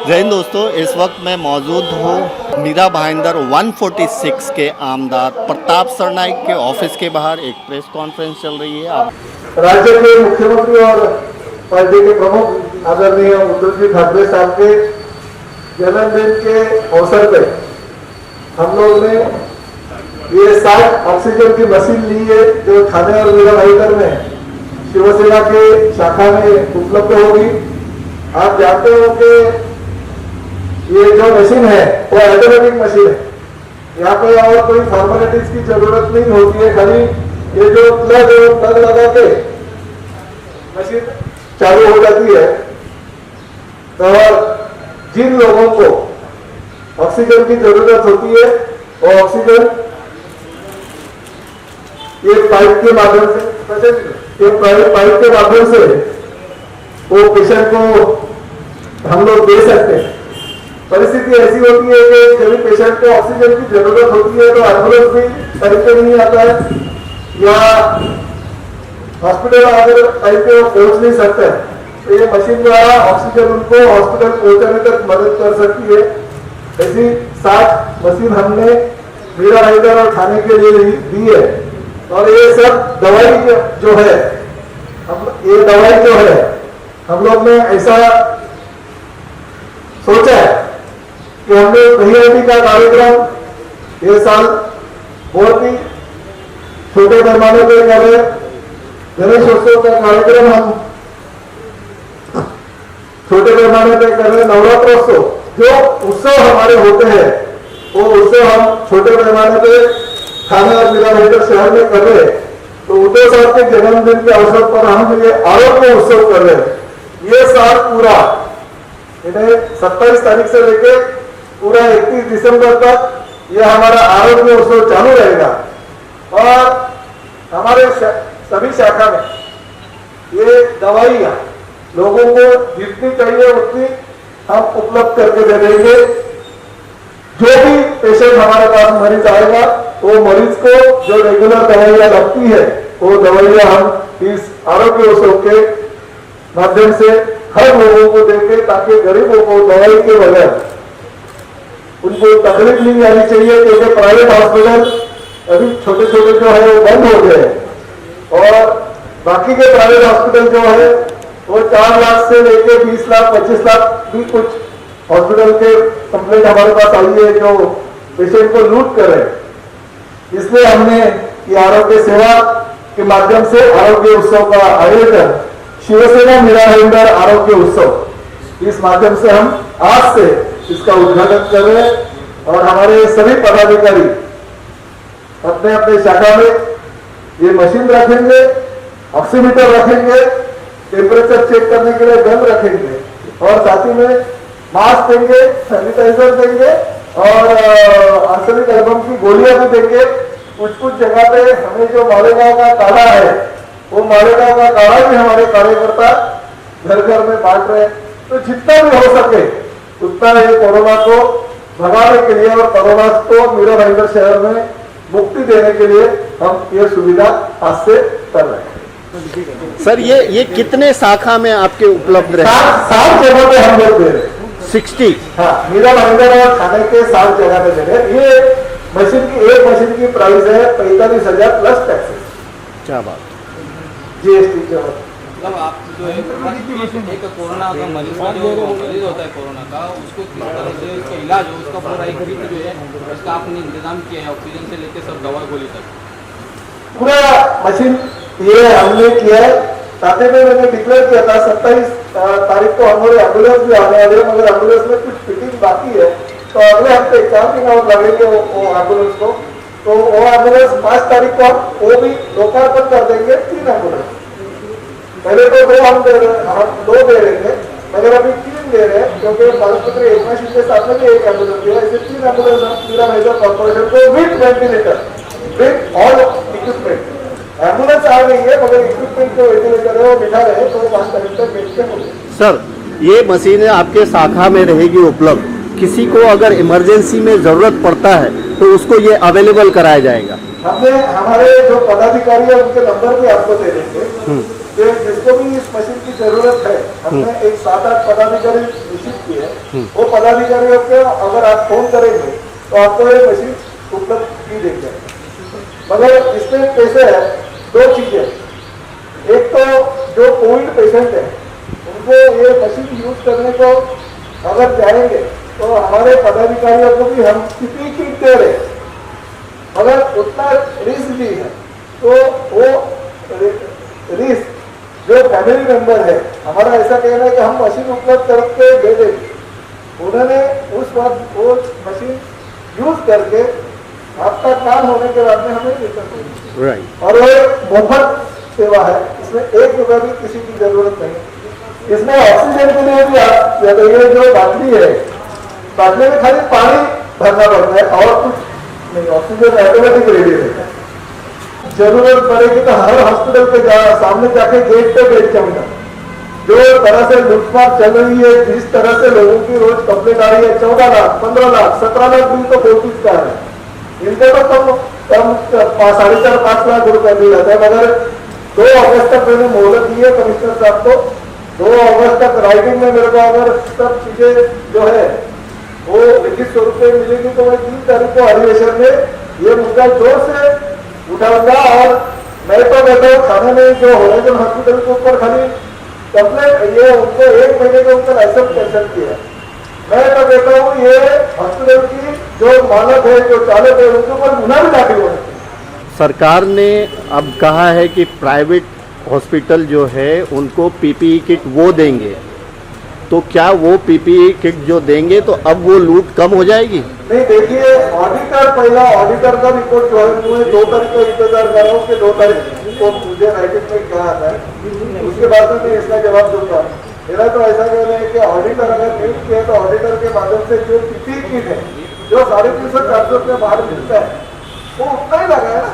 जय हिंद दोस्तों, इस वक्त मैं मौजूद हूँ मीरा भाईंदर 146 के आमदार प्रताप सरनाइक के ऑफिस के बाहर। एक प्रेस कॉन्फ्रेंस चल रही है। राज्य के मुख्यमंत्री और पार्टी के प्रमुख आदरणीय उद्धव जी ठाकरे साहब के जन्मदिन के अवसर पे हम लोग ने ये 60 ऑक्सीजन की मशीन ली है, जो थाने और मीरा भाईंदर में शिवसेना के शाखा में उपलब्ध होगी। आप जानते हो कि ये जो मशीन है वो ऑटोमेटिक मशीन है। यहाँ पे और कोई फॉर्मेलिटीज की जरूरत नहीं होती है, खाली ये जो प्लग लगा के मशीन चालू हो जाती है। तो जिन लोगों को ऑक्सीजन की जरूरत होती है वो ऑक्सीजन ये पाइप के माध्यम से, ये पाइप के माध्यम से वो पेशेंट को हम लोग दे सकते हैं। परिस्थिति ऐसी होती है कि जब पेशेंट को ऑक्सीजन की जरूरत होती है तो एम्बुलेंस भी टाइम पे नहीं आता है, या हॉस्पिटल अगर टाइम पे वो पहुंच नहीं सकते हैं, तो ये मशीन द्वारा ऑक्सीजन उनको हॉस्पिटल पहुंचाने तक मदद कर सकती है। ऐसी 60 मशीन हमने मीरा भाईंदर और थाने के लिए दी है। और ये सब दवाई जो है, ये दवाई जो है हम लोग ने ऐसा सोचा है कि हमने पीएमटी का कार्यक्रम ये साल बहुत ही छोटे पैमाने पर कर रहे। गणेश उत्सव का कार्यक्रम हम छोटे पैमाने पर कर रहे। नवरात्रोत्सव जो उत्सव हमारे होते हैं वो उत्सव हम छोटे पैमाने पे थाने और मीरा भाईंदर शहर में कर रहे। तो उद्धव साहब के जन्मदिन के अवसर पर हम ये आरोग्य उत्सव कर रहे हैं। ये साल पूरा 27 तारीख से लेके पूरा 31 दिसंबर तक ये हमारा आरोग्य उत्सव चालू रहेगा। और हमारे सभी शाखा में ये दवाइयाँ लोगों को जितनी चाहिए उतनी हम उपलब्ध करके दे देंगे। जो भी पेशेंट हमारे पास मरीज आएगा वो मरीज को जो रेगुलर दवाइयाँ लगती है वो दवाइयाँ हम इस आरोग्य उत्सव के माध्यम से हर लोगों को देंगे, ताकि गरीबों को दवाई के बगैर उनको तकलीफ नहीं आनी चाहिए। क्योंकि प्राइवेट हॉस्पिटल अभी छोटे छोटे जो है वो बंद हो गए, और बाकी के प्राइवेट हॉस्पिटल जो है वो 4 लाख से लेके 20 लाख 25 लाख भी कुछ हॉस्पिटल के कंप्लेंट हमारे पास आई है जो पेशेंट को लूट कर रहे। इसलिए हमने ये आरोग्य सेवा के माध्यम से आरोग्य उत्सव का आयोजन शिवसेना मीरा भाईंदर आरोग्य उत्सव, इस माध्यम से हम आज से इसका उद्घाटन कर रहे हैं। और हमारे सभी पदाधिकारी अपने अपने शाखा में ये मशीन रखेंगे, ऑक्सीमीटर रखेंगे, टेम्परेचर चेक करने के लिए गन रखेंगे, और साथ ही में मास्क देंगे, सैनिटाइजर देंगे, और आर्सेनिक एल्बम की गोलियां भी देंगे। कुछ जगह पे हमें जो मालेगांव का काढ़ा है वो मालेगांव का काढ़ा भी हमारे कार्यकर्ता घर घर में बांट रहे हैं। तो जितना भी हो सके उतना ये कोरोना को भगाने के लिए और कोरोना को मीरा भाईंदर शहर में मुक्ति देने के लिए हम ये सुविधा आज से कर रहे हैं। सर, ये कितने शाखा में आपके उपलब्ध रहे? 7 जगह पे हम लोग दे रहे हैं। 60? हाँ, मीरा भाईंदर और थाने के 7 जगह पे दे रहे हैं। ये मशीन की एक मशीन की प्राइस है 45,000 प्लस टैक्सेस। क्या बात, जीएसटी के। मतलब आप जो है एक कोरोना का मरीज होता है कोरोना का, उसको किस तरह से उसका इलाज हो, उसका पूरा एक किट जो है उसका आपने इंतजाम किया है, ऑक्सीजन से लेकर सब दवा गोली तक पूरा मशीन ये हमने किया है। साथ में मैंने डिक्लेयर किया था 27 तारीख को हमारे एम्बुलेंस भी आने वाले हैं, मगर एम्बुलेंस में कुछ फिटिंग बाकी है, तो अगले हफ्ते 4 दिन और लगेंगे वो एम्बुलेंस को। तो वो एम्बुलेंस 5 तारीख को वो भी लोकार्पण कर देंगे। 3 एम्बुलेंस, पहले तो 2 हम दे रहे, हम 2 दे देंगे, मगर अभी 3 दे रहे हैं, क्योंकि मुख्यमंत्री एक मशीन के साथ में एक एम्बुलेंस दिया। इसे 3 एम्बुलेंस हम मीरा भाईंदर कॉर्पोरेशन को with ventilator, with all equipment. Ambulance आ गई है, मगर इक्विपमेंट जो वेंटिलेटर है वो बिठा रहे, तो 5 तारीख तक बेचते होंगे। सर, ये मशीनें आपके शाखा में रहेगी उपलब्ध। किसी को अगर इमरजेंसी में जरूरत पड़ता है तो उसको ये अवेलेबल कराया जाएगा। हमने हमारे जो पदाधिकारी है उनके नंबर भी आपको दे देंगे। कि जिसको भी इस मशीन की जरूरत है, हमने एक 7-8 पदाधिकारी निश्चित किए हैं। वो पदाधिकारियों को अगर आप फोन करेंगे तो आपको ये मशीन उपलब्ध की देंगे। मगर इसमें कैसे है, दो चीजें, एक तो जो कोविड पेशेंट है उनको ये मशीन यूज करने को अगर जाएंगे तो हमारे पदाधिकारियों को भी हम PPE किट दे रहे, मगर उतना रिस्क भी है। तो वो रिस्क जो फैमिली मेंबर है, हमारा ऐसा कहना है कि हम मशीन उपलब्ध करके दे देंगे, उन्होंने उस वक्त वो मशीन यूज करके आपका काम होने के बाद में हमें रिटर्न देंगे। राइट। और वो मुफ्त सेवा है, इसमें 1 रुपया भी किसी की जरूरत नहीं। इसमें ऑक्सीजन के लिए भी आप ये जो बाटली है, बाटली में खाली पानी भरना पड़ता है और कुछ नहीं, ऑक्सीजन ऑटोमेटिक रेडी रहता है। जरूरत पड़ेगी तो हर हॉस्पिटल के सामने जाके गेट पे बैठ जाऊंगा। जो तरह से लूटमार चल रही है, जिस तरह से लोगों की रोज कंप्लेंट आ रही है, 14 लाख 15 लाख 17 लाख बिल तो कोर्टिस का है, इनके तो कम 4.5-5 लाख रुपए बिल रहता है। मगर 2 अगस्त तक मैंने मोहलत दी है कमिश्नर साहब को, 2 अगस्त तक राइटिंग में मेरे को अगर सब चीजें जो है वो लिखित स्वरूप में मिलेगी तो मैं 3 तारीख को अधिवेशन में ये मुद्दा जोर से उठाऊंगा। और मैं तो कहता हूँ थाने में जो होराइजन हॉस्पिटल के ऊपर खाली कंप्लेंट, ये उनको 1 महीने के ऊपर ऐसा कैंसिल किया। मैं तो कहता हूँ ये हॉस्पिटल की जो मानक है, जो चालक है, उनके ऊपर गुना भी दाखिल होना चाहिए। सरकार ने अब कहा है कि प्राइवेट हॉस्पिटल जो है उनको PPE किट वो देंगे, तो क्या वो PPE किट जो देंगे तो अब वो लूट कम हो जाएगी? नहीं, देखिए ऑडिटर, पहला ऑडिटर का रिपोर्ट जो है मुझे 2 तारीख को इंतजार कर रहा हूँ कि 2 तारीख को मुझे राइटिंग में क्या आता है, उसके बाद में मैं इसका जवाब दूंगा। मेरा तो ऐसा कहना है कि ऑडिटर अगर नियुक्त किया तो ऑडिटर के माध्यम से जो PPE किट है जो 350-400 रुपये बाहर मिलता है वो उतना ही लगा है ना,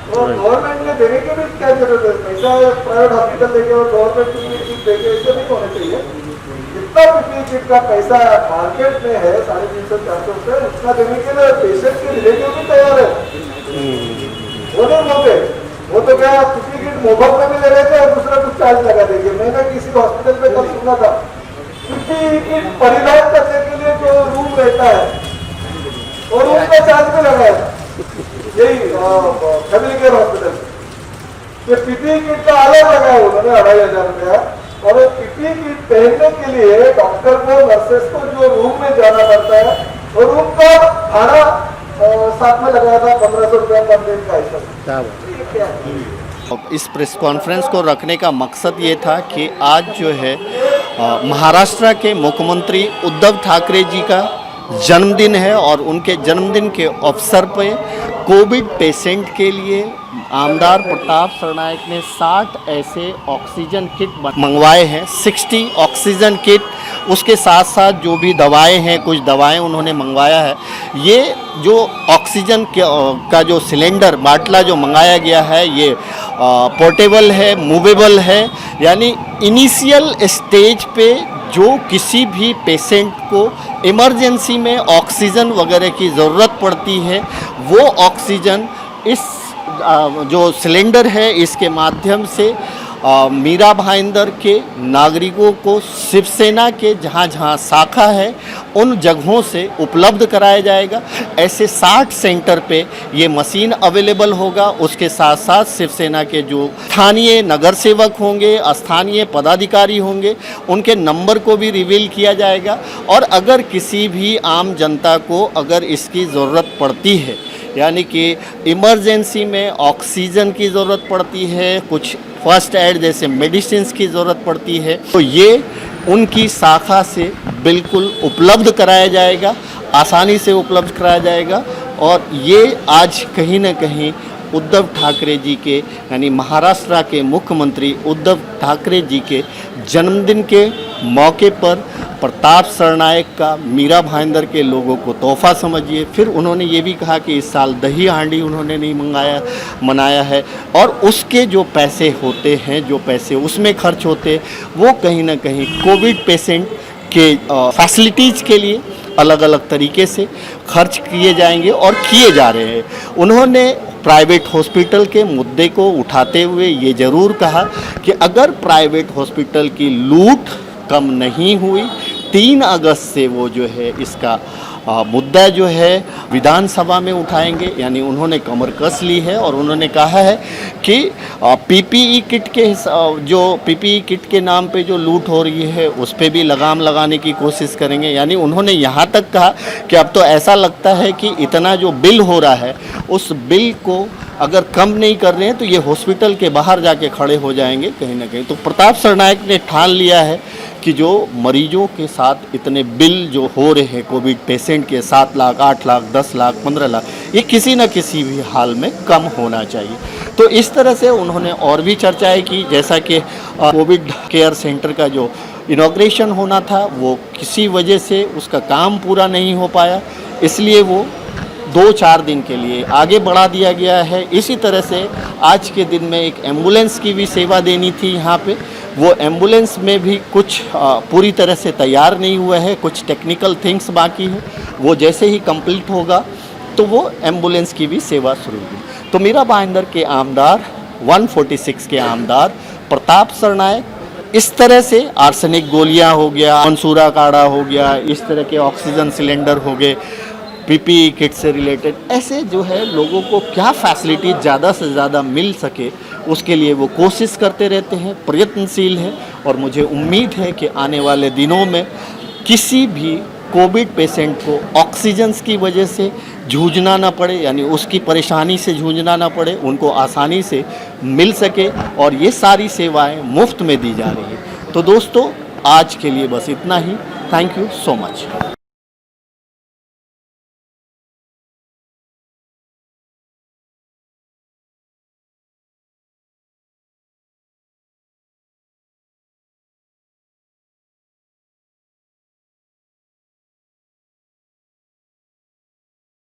तो गवर्नमेंट ने देने की भी क्या जरूरत है? पैसा प्राइवेट हॉस्पिटल लेके और गवर्नमेंट PPE किट देके ऐसे नहीं होना चाहिए। जितना PPE किट का पैसा मार्केट में है 350-400 रुपये, उतना देने के लिए पेशेंट के रिलेटिव भी तैयार है। वो नहीं बोलते, वो तो क्या PPE किट मुफ्त में भी ले लेते हैं, दूसरा कुछ चार्ज लगा देंगे। मैंने किसी हॉस्पिटल पे कल सुना था PPE किट परिधान करने के लिए जो रूम रहता है और रूम का चार्ज भी लगाया, यही फैमिली केयर हॉस्पिटल ये PPE किट का अलग लगाया उन्होंने 2,500 रुपया। और PPE किट पहनने के लिए डॉक्टर को, नर्सेस को जो रूम में जाना पड़ता है, और रूम का भाड़ा साथ में लगाया था 1,500 रुपया पर दिन का हिसाब। इस प्रेस कॉन्फ्रेंस को रखने का मकसद ये था कि आज जो है महाराष्ट्र के मुख्यमंत्री उद्धव ठाकरे जी का जन्मदिन है और उनके जन्मदिन के अवसर पे कोविड पेशेंट के लिए आमदार प्रताप सरनाइक ने 60 ऐसे ऑक्सीजन किट मंगवाए हैं, 60 ऑक्सीजन किट, उसके साथ साथ जो भी दवाएं हैं, कुछ दवाएं उन्होंने मंगवाया है। ये जो ऑक्सीजन का जो सिलेंडर बाटला जो मंगाया गया है ये पोर्टेबल है, मूवेबल है, यानी इनिशियल स्टेज पे जो किसी भी पेशेंट को इमरजेंसी में ऑक्सीजन वगैरह की ज़रूरत पड़ती है वो ऑक्सीजन इस जो सिलेंडर है इसके माध्यम से मीरा भाईंदर के नागरिकों को शिवसेना के जहाँ जहाँ शाखा है उन जगहों से उपलब्ध कराया जाएगा। ऐसे 60 सेंटर पे ये मशीन अवेलेबल होगा। उसके साथ साथ शिवसेना के जो स्थानीय नगर सेवक होंगे, स्थानीय पदाधिकारी होंगे, उनके नंबर को भी रिवील किया जाएगा। और अगर किसी भी आम जनता को अगर इसकी ज़रूरत पड़ती है, यानी कि इमरजेंसी में ऑक्सीजन की ज़रूरत पड़ती है, कुछ फर्स्ट एड जैसे मेडिसिन की ज़रूरत पड़ती है, तो ये उनकी शाखा से बिल्कुल उपलब्ध कराया जाएगा, आसानी से उपलब्ध कराया जाएगा। और ये आज कहीं ना कहीं उद्धव ठाकरे जी के यानी महाराष्ट्र के मुख्यमंत्री उद्धव ठाकरे जी के जन्मदिन के मौके पर प्रताप सरनाइक का मीरा भाईंदर के लोगों को तोहफा समझिए। फिर उन्होंने ये भी कहा कि इस साल दही हांडी उन्होंने नहीं मनाया है और उसके जो पैसे होते हैं, जो पैसे उसमें खर्च होते वो कहीं ना कहीं कोविड पेशेंट के फैसिलिटीज़ के लिए अलग अलग तरीके से खर्च किए जाएंगे और किए जा रहे हैं। उन्होंने प्राइवेट हॉस्पिटल के मुद्दे को उठाते हुए ये ज़रूर कहा कि अगर प्राइवेट हॉस्पिटल की लूट कम नहीं हुई, 3 अगस्त से वो जो है इसका मुद्दा जो है विधानसभा में उठाएंगे। यानी उन्होंने कमर कस ली है और उन्होंने कहा है कि पीपीई किट के जो पीपीई किट के नाम पे जो लूट हो रही है उस पे भी लगाम लगाने की कोशिश करेंगे। यानी उन्होंने यहाँ तक कहा कि अब तो ऐसा लगता है कि इतना जो बिल हो रहा है उस बिल को अगर कम नहीं कर रहे हैं तो ये हॉस्पिटल के बाहर जाके खड़े हो जाएंगे कहीं ना कहीं। तो प्रताप सरनायक ने ठान लिया है कि जो मरीजों के साथ इतने बिल जो हो रहे हैं कोविड पेशेंट के 7 लाख, 8 लाख, 10 लाख, 15 लाख, ये किसी न किसी भी हाल में कम होना चाहिए। तो इस तरह से उन्होंने और भी चर्चाएं की, जैसा कि कोविड केयर सेंटर का जो इनॉग्रेशन होना था वो किसी वजह से उसका काम पूरा नहीं हो पाया, इसलिए वो 2-4 दिन के लिए आगे बढ़ा दिया गया है। इसी तरह से आज के दिन में एक एम्बुलेंस की भी सेवा देनी थी यहाँ पे, वो एम्बुलेंस में भी कुछ पूरी तरह से तैयार नहीं हुआ है, कुछ टेक्निकल थिंग्स बाकी है, वो जैसे ही कंप्लीट होगा तो वो एम्बुलेंस की भी सेवा शुरू होगी। तो मीरा भाईंदर के आमदार 146 के आमदार प्रताप सरनायक इस तरह से आर्सेनिक गोलियां हो गया, मंसूरा काढ़ा हो गया, इस तरह के ऑक्सीजन सिलेंडर हो गए, पीपीई किट से रिलेटेड, ऐसे जो है लोगों को क्या फैसिलिटी ज़्यादा से ज़्यादा मिल सके उसके लिए वो कोशिश करते रहते हैं, प्रयत्नशील है। और मुझे उम्मीद है कि आने वाले दिनों में किसी भी कोविड पेशेंट को ऑक्सीजन की वजह से जूझना ना पड़े, यानी उसकी परेशानी से जूझना ना पड़े, उनको आसानी से मिल सके और ये सारी सेवाएं मुफ्त में दी जा रही है। तो दोस्तों आज के लिए बस इतना ही। Thank you so much.